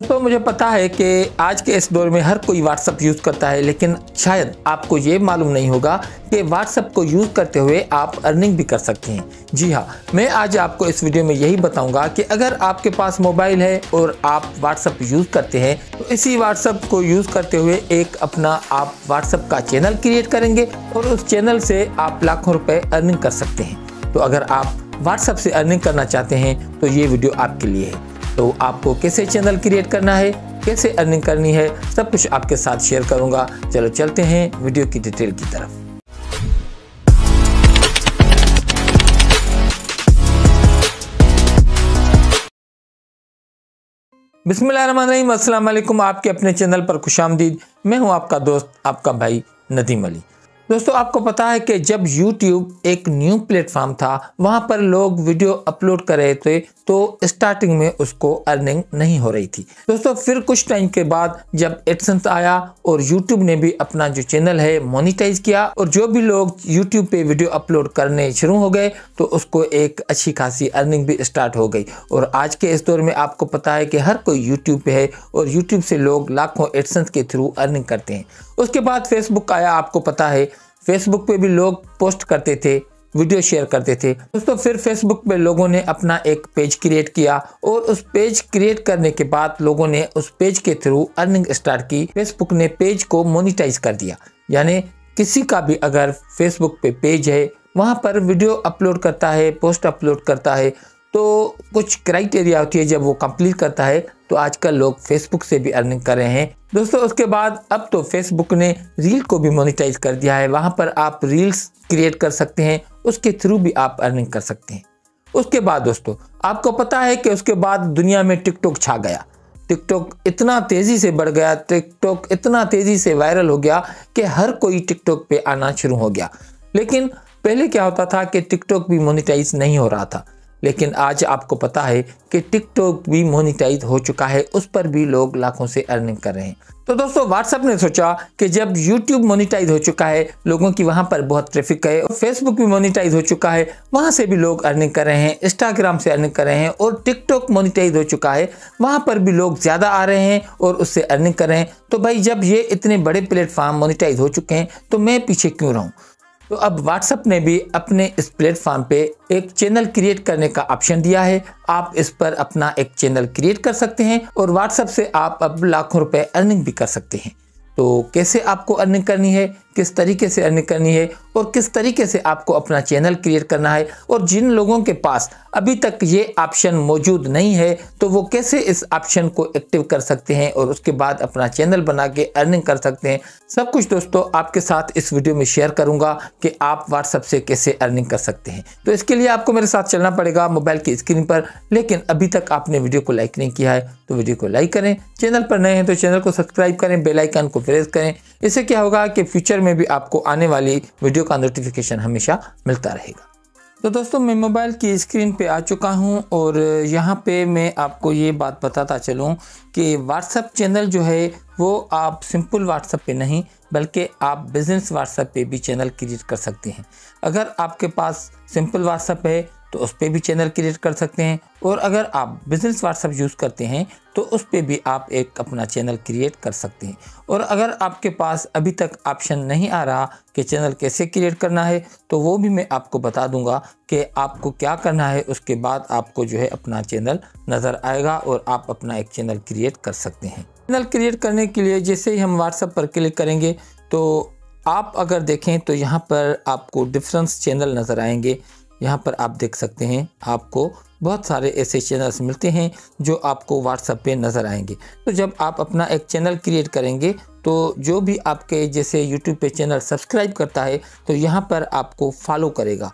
तो मुझे पता है कि आज के इस दौर में हर कोई व्हाट्सएप यूज़ करता है, लेकिन शायद आपको ये मालूम नहीं होगा कि व्हाट्सएप को यूज़ करते हुए आप अर्निंग भी कर सकते हैं। जी हाँ, मैं आज आपको इस वीडियो में यही बताऊंगा कि अगर आपके पास मोबाइल है और आप व्हाट्सएप यूज़ करते हैं तो इसी व्हाट्सएप को यूज़ करते हुए एक अपना आप व्हाट्सएप का चैनल क्रिएट करेंगे और उस चैनल से आप लाखों रुपए अर्निंग कर सकते हैं। तो अगर आप व्हाट्सएप से अर्निंग करना चाहते हैं तो ये वीडियो आपके लिए है। तो आपको कैसे चैनल क्रिएट करना है, कैसे अर्निंग करनी है, सब कुछ आपके साथ शेयर करूंगा। चलो चलते हैं वीडियो की डिटेल की तरफ। बिस्मिल्लाहिर्रहमानिर्रहीम, अस्सलाम वालेकुम। आपके अपने चैनल पर खुशामदीद। मैं हूं आपका दोस्त, आपका भाई नदीम अली। दोस्तों, आपको पता है कि जब YouTube एक न्यू प्लेटफॉर्म था, वहां पर लोग वीडियो अपलोड कर रहे थे तो स्टार्टिंग में उसको अर्निंग नहीं हो रही थी। दोस्तों, फिर कुछ टाइम के बाद जब एडसेंस आया और YouTube ने भी अपना जो चैनल है मोनेटाइज किया और जो भी लोग YouTube पे वीडियो अपलोड करने शुरू हो गए तो उसको एक अच्छी खासी अर्निंग भी स्टार्ट हो गई। और आज के इस दौर में आपको पता है कि हर कोई YouTube पे है और YouTube से लोग लाखों एडसेंस के थ्रू अर्निंग करते हैं। उसके बाद फेसबुक आया, आपको पता है फेसबुक पे भी लोग पोस्ट करते थे, वीडियो शेयर करते थे। दोस्तों, फिर फेसबुक पे लोगों ने अपना एक पेज क्रिएट किया और उस पेज क्रिएट करने के बाद लोगों ने उस पेज के थ्रू अर्निंग स्टार्ट की। फेसबुक ने पेज को मोनेटाइज कर दिया, यानी किसी का भी अगर फेसबुक पे पेज है, वहां पर वीडियो अपलोड करता है, पोस्ट अपलोड करता है, तो कुछ क्राइटेरिया होती है, जब वो कंप्लीट करता है तो आजकल लोग फेसबुक से भी अर्निंग कर रहे हैं। दोस्तों, उसके बाद अब तो फेसबुक ने रील को भी मोनेटाइज कर दिया है। वहां पर आप रील्स क्रिएट कर सकते हैं, उसके थ्रू भी आप अर्निंग कर सकते हैं। उसके बाद दोस्तों, आपको पता है कि उसके बाद दुनिया में टिकटॉक छा गया। टिकटॉक इतना तेजी से बढ़ गया, टिकटॉक इतना तेजी से वायरल हो गया कि हर कोई टिकटॉक पे आना शुरू हो गया। लेकिन पहले क्या होता था कि टिकटॉक भी मोनेटाइज नहीं हो रहा था, लेकिन आज आपको पता है कि टिकटॉक भी मोनेटाइज हो चुका है, उस पर भी लोग लाखों से अर्निंग कर रहे हैं। तो दोस्तों, व्हाट्सएप ने सोचा कि जब YouTube मोनेटाइज हो चुका है, लोगों की वहां पर बहुत ट्रैफिक है, और फेसबुक भी मोनेटाइज हो चुका है, वहां से भी लोग अर्निंग कर रहे हैं, इंस्टाग्राम से अर्निंग कर रहे हैं, और टिकटॉक मोनेटाइज हो चुका है, वहां पर भी लोग ज्यादा आ रहे हैं और उससे अर्निंग कर रहे हैं। तो भाई, जब ये इतने बड़े प्लेटफॉर्म मोनेटाइज हो चुके हैं तो मैं पीछे क्यों रहूं। तो अब व्हाट्सएप ने भी अपने इस प्लेटफॉर्म पे एक चैनल क्रिएट करने का ऑप्शन दिया है। आप इस पर अपना एक चैनल क्रिएट कर सकते हैं और व्हाट्सएप से आप अब लाखों रुपए अर्निंग भी कर सकते हैं। तो कैसे आपको अर्निंग करनी है, किस तरीके से अर्निंग करनी है और किस तरीके से आपको अपना चैनल क्रिएट करना है, और जिन लोगों के पास अभी तक ये ऑप्शन मौजूद नहीं है तो वो कैसे इस ऑप्शन को एक्टिव कर सकते हैं और उसके बाद अपना चैनल बना के अर्निंग कर सकते हैं, सब कुछ दोस्तों आपके साथ इस वीडियो में शेयर करूंगा कि आप व्हाट्सएप से कैसे अर्निंग कर सकते हैं। तो इसके लिए आपको मेरे साथ चलना पड़ेगा मोबाइल की स्क्रीन पर। लेकिन अभी तक आपने वीडियो को लाइक नहीं किया है तो वीडियो को लाइक करें, चैनल पर नए हैं तो चैनल को सब्सक्राइब करें, बेल आइकन को प्रेस करें। इससे क्या होगा कि फ्यूचर में भी आपको आने वाली वीडियो का नोटिफिकेशन हमेशा मिलता रहेगा। तो दोस्तों, मैं मोबाइल की स्क्रीन पे आ चुका हूं और यहाँ पे मैं आपको ये बात बताता चलूँ कि व्हाट्सएप चैनल जो है वो आप सिंपल व्हाट्सएप पे नहीं बल्कि आप बिजनेस व्हाट्सएप पे भी चैनल क्रिएट कर सकते हैं। अगर आपके पास सिंपल व्हाट्सएप है तो उस पर भी चैनल क्रिएट कर सकते हैं, और अगर आप बिजनेस व्हाट्सएप यूज़ करते हैं तो उस पर भी आप एक अपना चैनल क्रिएट कर सकते हैं। और अगर आपके पास अभी तक ऑप्शन नहीं आ रहा कि चैनल कैसे क्रिएट करना है तो वो भी मैं आपको बता दूंगा कि आपको क्या करना है। उसके बाद आपको जो है अपना चैनल नज़र आएगा और आप अपना एक चैनल क्रिएट कर सकते हैं। चैनल क्रिएट करने के लिए जैसे ही हम व्हाट्सएप पर क्लिक करेंगे तो आप अगर देखें तो यहाँ पर आपको डिफरेंस चैनल नज़र आएंगे। यहाँ पर आप देख सकते हैं आपको बहुत सारे ऐसे चैनल्स मिलते हैं जो आपको व्हाट्सएप पे नज़र आएंगे। तो जब आप अपना एक चैनल क्रिएट करेंगे तो जो भी आपके जैसे यूट्यूब पे चैनल सब्सक्राइब करता है तो यहाँ पर आपको फॉलो करेगा।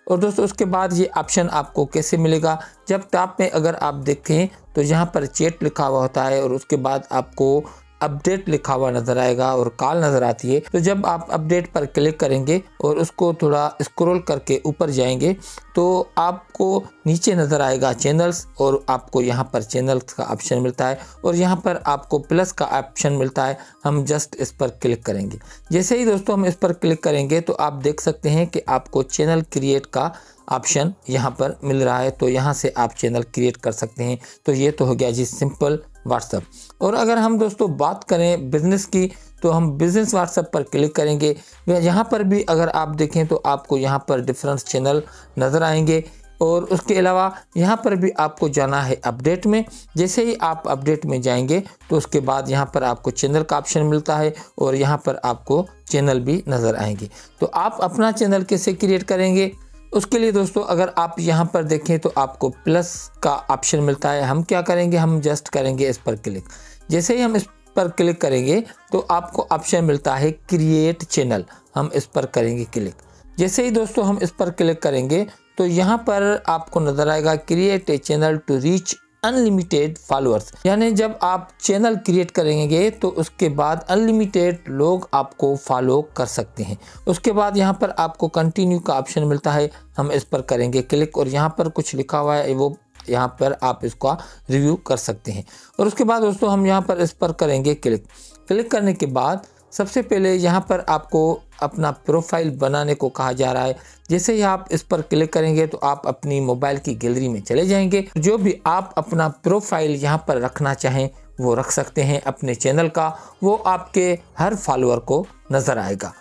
और दोस्तों, उसके बाद ये ऑप्शन आपको कैसे मिलेगा, जब टॉप में अगर आप देखें तो यहाँ पर चैट लिखा हुआ होता है और उसके बाद आपको अपडेट लिखा हुआ नज़र आएगा और कॉल नज़र आती है। तो जब आप अपडेट पर क्लिक करेंगे और उसको थोड़ा स्क्रॉल करके ऊपर जाएंगे तो आपको नीचे नज़र आएगा चैनल्स, और आपको यहाँ पर चैनल्स का ऑप्शन मिलता है और यहाँ पर आपको प्लस का ऑप्शन मिलता है। हम जस्ट इस पर क्लिक करेंगे। जैसे ही दोस्तों हम इस पर क्लिक करेंगे तो आप देख सकते हैं कि आपको चैनल क्रिएट का ऑप्शन यहाँ पर मिल रहा है। तो यहाँ से आप चैनल क्रिएट कर सकते हैं। तो ये तो हो गया जी सिंपल व्हाट्सएप। और अगर हम दोस्तों बात करें बिज़नेस की, तो हम बिज़नेस व्हाट्सएप पर क्लिक करेंगे। यहाँ पर भी अगर आप देखें तो आपको यहाँ पर डिफरेंट चैनल नज़र आएंगे। और उसके अलावा यहाँ पर भी आपको जाना है अपडेट में। जैसे ही आप अपडेट में जाएंगे तो उसके बाद यहाँ पर आपको चैनल का ऑप्शन मिलता है और यहाँ पर आपको चैनल भी नज़र आएंगे। तो आप अपना चैनल कैसे क्रिएट करेंगे, उसके लिए दोस्तों अगर आप यहाँ पर देखें तो आपको प्लस का ऑप्शन मिलता है। हम क्या करेंगे, हम जस्ट करेंगे इस पर क्लिक। जैसे ही हम इस पर क्लिक करेंगे तो आपको ऑप्शन मिलता है क्रिएट चैनल, हम इस पर करेंगे क्लिक। जैसे ही दोस्तों हम इस पर क्लिक करेंगे तो यहाँ पर आपको नज़र आएगा create a channel to reach unlimited followers. यानी जब आप चैनल क्रिएट करेंगे तो उसके बाद अनलिमिटेड लोग आपको फॉलो कर सकते हैं। उसके बाद यहाँ पर आपको कंटिन्यू का ऑप्शन मिलता है, हम इस पर करेंगे क्लिक। और यहाँ पर कुछ लिखा हुआ है, वो यहाँ पर आप इसका रिव्यू कर सकते हैं। और उसके बाद दोस्तों हम यहाँ पर इस पर करेंगे क्लिक। क्लिक करने के बाद सबसे पहले यहाँ पर आपको अपना प्रोफाइल बनाने को कहा जा रहा है। जैसे ही आप इस पर क्लिक करेंगे तो आप अपनी मोबाइल की गैलरी में चले जाएंगे। जो भी आप अपना प्रोफाइल यहाँ पर रखना चाहें वो रख सकते हैं अपने चैनल का, वो आपके हर फॉलोअर को नज़र आएगा।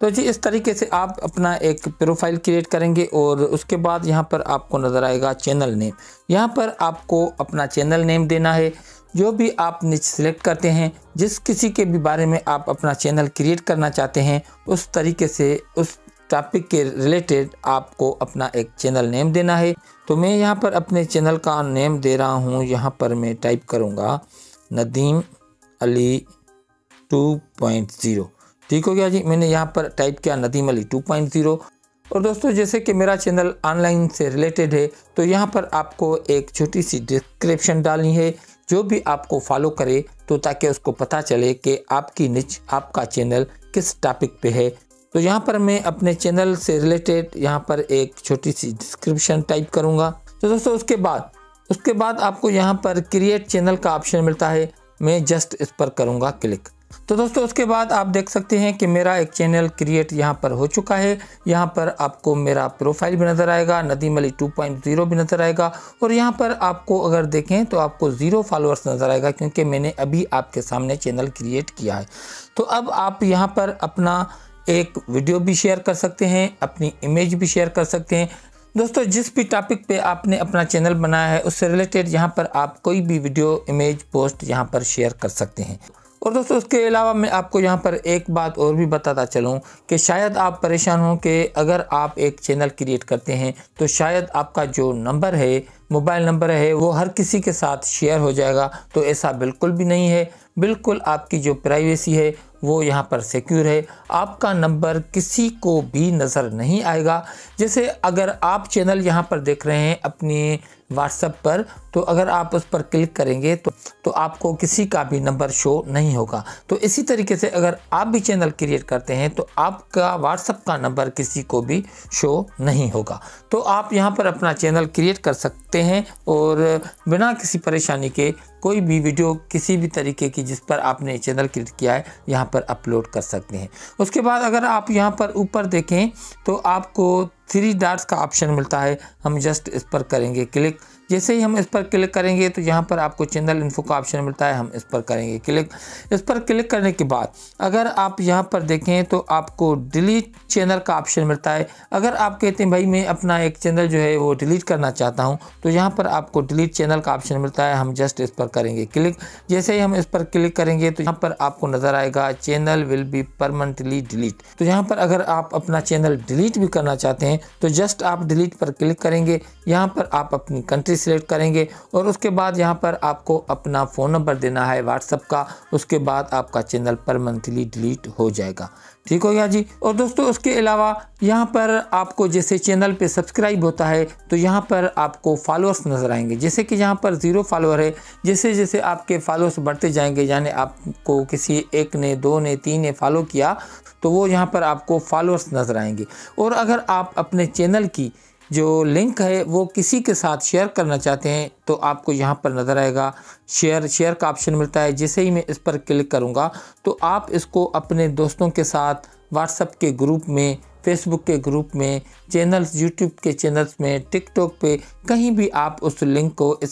तो जी इस तरीके से आप अपना एक प्रोफाइल क्रिएट करेंगे। और उसके बाद यहाँ पर आपको नज़र आएगा चैनल नेम। यहाँ पर आपको अपना चैनल नेम देना है। जो भी आप नीचे सिलेक्ट करते हैं, जिस किसी के भी बारे में आप अपना चैनल क्रिएट करना चाहते हैं, उस तरीके से उस टॉपिक के रिलेटेड आपको अपना एक चैनल नेम देना है। तो मैं यहाँ पर अपने चैनल का नेम दे रहा हूँ। यहाँ पर मैं टाइप करूँगा नदीम अली 2.0। ठीक हो गया जी, मैंने यहाँ पर टाइप किया नदीम अली 2.0। और दोस्तों जैसे कि मेरा चैनल ऑनलाइन से रिलेटेड है तो यहाँ पर आपको एक छोटी सी डिस्क्रिप्शन डालनी है, जो भी आपको फॉलो करे तो ताकि उसको पता चले कि आपकी निच आपका चैनल किस टॉपिक पे है। तो यहाँ पर मैं अपने चैनल से रिलेटेड यहाँ पर एक छोटी सी डिस्क्रिप्शन टाइप करूँगा। तो दोस्तों उसके बाद आपको यहाँ पर क्रिएट चैनल का ऑप्शन मिलता है, मैं जस्ट इस पर करूँगा क्लिक। तो दोस्तों उसके बाद आप देख सकते हैं कि मेरा एक चैनल क्रिएट यहाँ पर हो चुका है। यहाँ पर आपको मेरा प्रोफाइल भी नज़र आएगा, नदीम अली 2.0 भी नज़र आएगा। और यहाँ पर आपको अगर देखें तो आपको 0 फॉलोअर्स नज़र आएगा, क्योंकि मैंने अभी आपके सामने चैनल क्रिएट किया है। तो अब आप यहाँ पर अपना एक वीडियो भी शेयर कर सकते हैं, अपनी इमेज भी शेयर कर सकते हैं। दोस्तों जिस भी टॉपिक पे आपने अपना चैनल बनाया है उससे रिलेटेड यहाँ पर आप कोई भी वीडियो, इमेज, पोस्ट यहाँ पर शेयर कर सकते हैं। और दोस्तों उसके अलावा मैं आपको यहाँ पर एक बात और भी बताता चलूँ कि शायद आप परेशान हों कि अगर आप एक चैनल क्रिएट करते हैं तो शायद आपका जो नंबर है, मोबाइल नंबर है, वो हर किसी के साथ शेयर हो जाएगा। तो ऐसा बिल्कुल भी नहीं है। बिल्कुल आपकी जो प्राइवेसी है वो यहाँ पर सिक्योर है। आपका नंबर किसी को भी नज़र नहीं आएगा। जैसे अगर आप चैनल यहाँ पर देख रहे हैं अपनी व्हाट्सएप पर, तो अगर आप उस पर क्लिक करेंगे तो आपको किसी का भी नंबर शो नहीं होगा। तो इसी तरीके से अगर आप भी चैनल क्रिएट करते हैं तो आपका व्हाट्सएप का नंबर किसी को भी शो नहीं होगा। तो आप यहाँ पर अपना चैनल क्रिएट कर सकते हैं और बिना किसी परेशानी के कोई भी वीडियो किसी भी तरीके की जिस पर आपने चैनल क्रिएट किया है यहाँ पर अपलोड कर सकते हैं। उसके बाद अगर आप यहाँ पर ऊपर देखें तो आपको 3 डॉट्स का ऑप्शन मिलता है, हम जस्ट इस पर करेंगे क्लिक। जैसे ही हम इस पर क्लिक करेंगे तो यहाँ पर आपको चैनल इन्फो का ऑप्शन मिलता है, हम इस पर करेंगे क्लिक। इस पर क्लिक करने के बाद अगर आप यहाँ पर देखें तो आपको डिलीट चैनल का ऑप्शन मिलता है। अगर आप कहते हैं भाई मैं अपना एक चैनल जो है वो डिलीट करना चाहता हूँ तो यहाँ पर आपको डिलीट चैनल का ऑप्शन मिलता है, हम जस्ट इस पर करेंगे क्लिक। जैसे ही हम इस पर क्लिक करेंगे तो यहाँ पर आपको नज़र आएगा channel will be permanently delete. तो यहाँ पर अगर आप अपना चैनल डिलीट भी करना चाहते हैं तो जस्ट आप डिलीट पर क्लिक करेंगे। यहाँ पर आप अपनी कंट्री सिलेक्ट करेंगे और उसके बाद यहाँ पर आपको अपना फ़ोन नंबर देना है व्हाट्सएप का। उसके बाद आपका चैनल परमानेंटली डिलीट हो जाएगा। ठीक हो गया जी। और दोस्तों उसके अलावा यहाँ पर आपको जैसे चैनल पे सब्सक्राइब होता है तो यहाँ पर आपको फॉलोअर्स नज़र आएंगे। जैसे कि यहाँ पर 0 फॉलोअर है, जैसे जैसे आपके फॉलोअर्स बढ़ते जाएंगे, यानी आपको किसी एक ने, 2 ने, 3 ने फॉलो किया तो वो यहाँ पर आपको फॉलोअर्स नज़र आएंगे। और अगर आप अपने चैनल की जो लिंक है वो किसी के साथ शेयर करना चाहते हैं तो आपको यहाँ पर नज़र आएगा शेयर का ऑप्शन मिलता है। जैसे ही मैं इस पर क्लिक करूँगा तो आप इसको अपने दोस्तों के साथ व्हाट्सएप के ग्रुप में, फेसबुक के ग्रुप में, चैनल्स, यूट्यूब के चैनल्स में, टिकटॉक पे, कहीं भी आप इस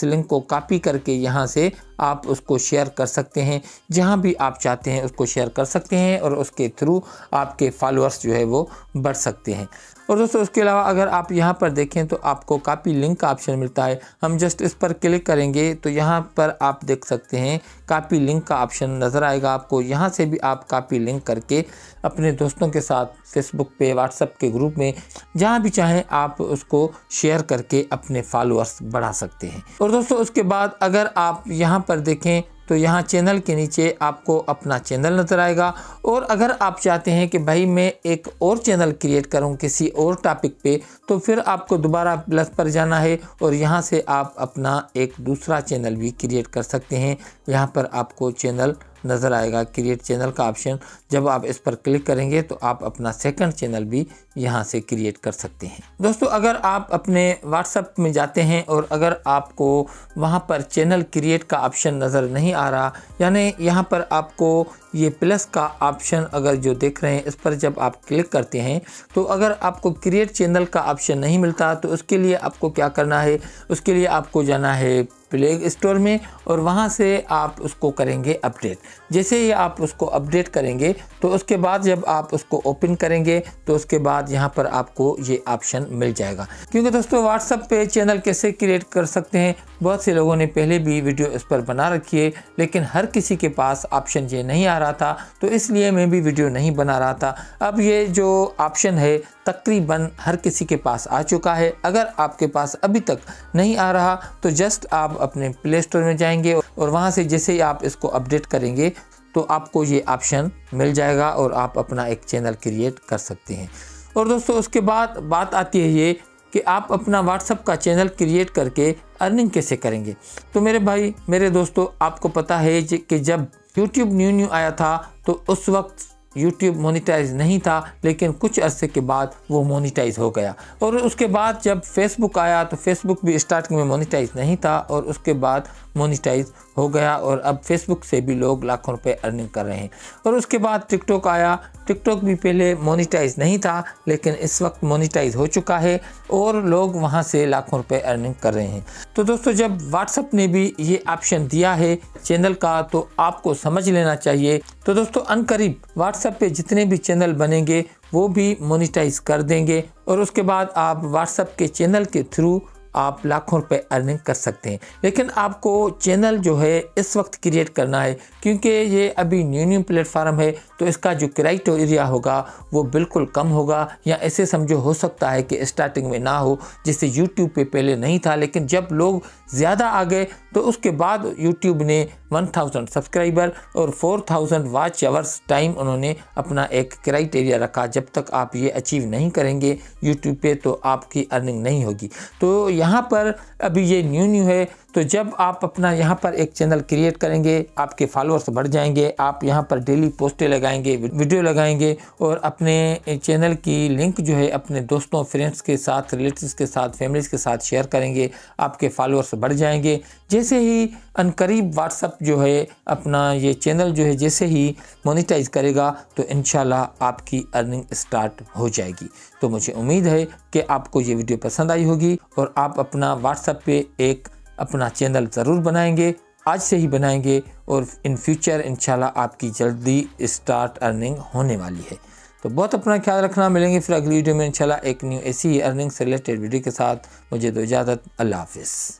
लिंक को कॉपी करके यहाँ से आप उसको शेयर कर सकते हैं, जहां भी आप चाहते हैं उसको शेयर कर सकते हैं और उसके थ्रू आपके फॉलोअर्स जो है वो बढ़ सकते हैं। और दोस्तों उसके अलावा अगर आप यहाँ पर देखें तो आपको कॉपी लिंक का ऑप्शन मिलता है। हम जस्ट इस पर क्लिक करेंगे तो यहाँ पर आप देख सकते हैं कॉपी लिंक का ऑप्शन नज़र आएगा आपको। यहाँ से भी आप कॉपी लिंक करके अपने दोस्तों के साथ फेसबुक पे, व्हाट्सएप के ग्रुप में, जहाँ भी चाहें आप उसको शेयर करके अपने फॉलोअर्स बढ़ा सकते हैं। और दोस्तों उसके बाद अगर आप यहाँ पर देखें तो यहाँ चैनल के नीचे आपको अपना चैनल नज़र आएगा। और अगर आप चाहते हैं कि भाई मैं एक और चैनल क्रिएट करूँ किसी और टॉपिक पे, तो फिर आपको दोबारा प्लस पर जाना है और यहाँ से आप अपना एक दूसरा चैनल भी क्रिएट कर सकते हैं। यहाँ पर आपको चैनल नज़र आएगा, क्रिएट चैनल का ऑप्शन। जब आप इस पर क्लिक करेंगे तो आप अपना सेकंड चैनल भी यहाँ से क्रिएट कर सकते हैं। दोस्तों अगर आप अपने व्हाट्सएप में जाते हैं और अगर आपको वहाँ पर चैनल क्रिएट का ऑप्शन नज़र नहीं आ रहा, यानी यहाँ पर आपको ये प्लस का ऑप्शन अगर जो देख रहे हैं इस पर जब आप क्लिक करते हैं तो अगर आपको क्रिएट चैनल का ऑप्शन नहीं मिलता तो उसके लिए आपको क्या करना है, उसके लिए आपको जाना है प्ले स्टोर में और वहाँ से आप उसको करेंगे अपडेट। जैसे ही आप उसको अपडेट करेंगे तो उसके बाद जब आप उसको ओपन करेंगे तो उसके बाद यहाँ पर आपको ये ऑप्शन मिल जाएगा। क्योंकि दोस्तों व्हाट्सएप पे चैनल कैसे क्रिएट कर सकते हैं, बहुत से लोगों ने पहले भी वीडियो इस पर बना रखी है, लेकिन हर किसी के पास ऑप्शन ये नहीं आ रहा था, तो इसलिए मैं भी वीडियो नहीं बना रहा था। अब ये जो ऑप्शन है तकरीबन हर किसी के पास आ चुका है। अगर आपके पास अभी तक नहीं आ रहा तो जस्ट आप अपने प्ले स्टोर में जाएंगे और वहाँ से जैसे ही आप इसको अपडेट करेंगे तो आपको ये ऑप्शन मिल जाएगा और आप अपना एक चैनल क्रिएट कर सकते हैं। और दोस्तों उसके बाद बात आती है ये कि आप अपना व्हाट्सएप का चैनल क्रिएट करके अर्निंग कैसे करेंगे। तो मेरे भाई, मेरे दोस्तों, आपको पता है कि जब YouTube न्यू आया था तो उस वक्त YouTube मोनेटाइज नहीं था, लेकिन कुछ अरसे के बाद वो मोनेटाइज हो गया। और उसके बाद जब Facebook आया तो Facebook भी स्टार्टिंग में मोनेटाइज नहीं था और उसके बाद मोनेटाइज हो गया और अब Facebook से भी लोग लाखों रुपए अर्निंग कर रहे हैं। और उसके बाद टिकटॉक आया। टिकटॉक भी पहले मोनेटाइज नहीं था, लेकिन इस वक्त मोनेटाइज हो चुका है और लोग वहां से लाखों रुपए अर्निंग कर रहे हैं। तो दोस्तों जब व्हाट्सएप ने भी ये ऑप्शन दिया है चैनल का तो आपको समझ लेना चाहिए। तो दोस्तों अनकरीब व्हाट्सएप पे जितने भी चैनल बनेंगे वो भी मोनेटाइज कर देंगे और उसके बाद आप व्हाट्सएप के चैनल के थ्रू आप लाखों रुपए अर्निंग कर सकते हैं। लेकिन आपको चैनल जो है इस वक्त क्रिएट करना है, क्योंकि ये अभी न्यू प्लेटफॉर्म है तो इसका जो क्राइटेरिया होगा वो बिल्कुल कम होगा, या ऐसे समझो हो सकता है कि स्टार्टिंग में ना हो, जिससे यूट्यूब पे पहले नहीं था। लेकिन जब लोग ज़्यादा आ गए तो उसके बाद यूट्यूब ने 1000 सब्सक्राइबर और 4000 वॉच आवर्स टाइम उन्होंने अपना एक क्राइटेरिया रखा। जब तक आप ये अचीव नहीं करेंगे यूट्यूब पे तो आपकी अर्निंग नहीं होगी। तो यहाँ पर अभी ये न्यू है, तो जब आप अपना यहाँ पर एक चैनल क्रिएट करेंगे आपके फॉलोअर्स बढ़ जाएंगे। आप यहाँ पर डेली पोस्टें लगाएंगे, वीडियो लगाएंगे और अपने चैनल की लिंक जो है अपने दोस्तों, फ्रेंड्स के साथ, रिलेटिव्स के साथ, फैमिलीज के साथ शेयर करेंगे, आपके फॉलोअर्स बढ़ जाएंगे। जैसे ही अनकरीब व्हाट्सएप जो है अपना ये चैनल जो है जैसे ही मोनेटाइज करेगा तो इंशाल्लाह आपकी अर्निंग स्टार्ट हो जाएगी। तो मुझे उम्मीद है कि आपको ये वीडियो पसंद आई होगी और आप अपना व्हाट्सएप पे एक अपना चैनल ज़रूर बनाएंगे, आज से ही बनाएंगे और इन फ्यूचर इंशाल्लाह आपकी जल्दी स्टार्ट अर्निंग होने वाली है। तो बहुत अपना ख्याल रखना। मिलेंगे फिर अगली वीडियो में इंशाल्लाह एक न्यू ऐसी ही अर्निंग से रिलेटेड वीडियो के साथ। मुझे दो इजाज़त। अल्लाह हाफिज़।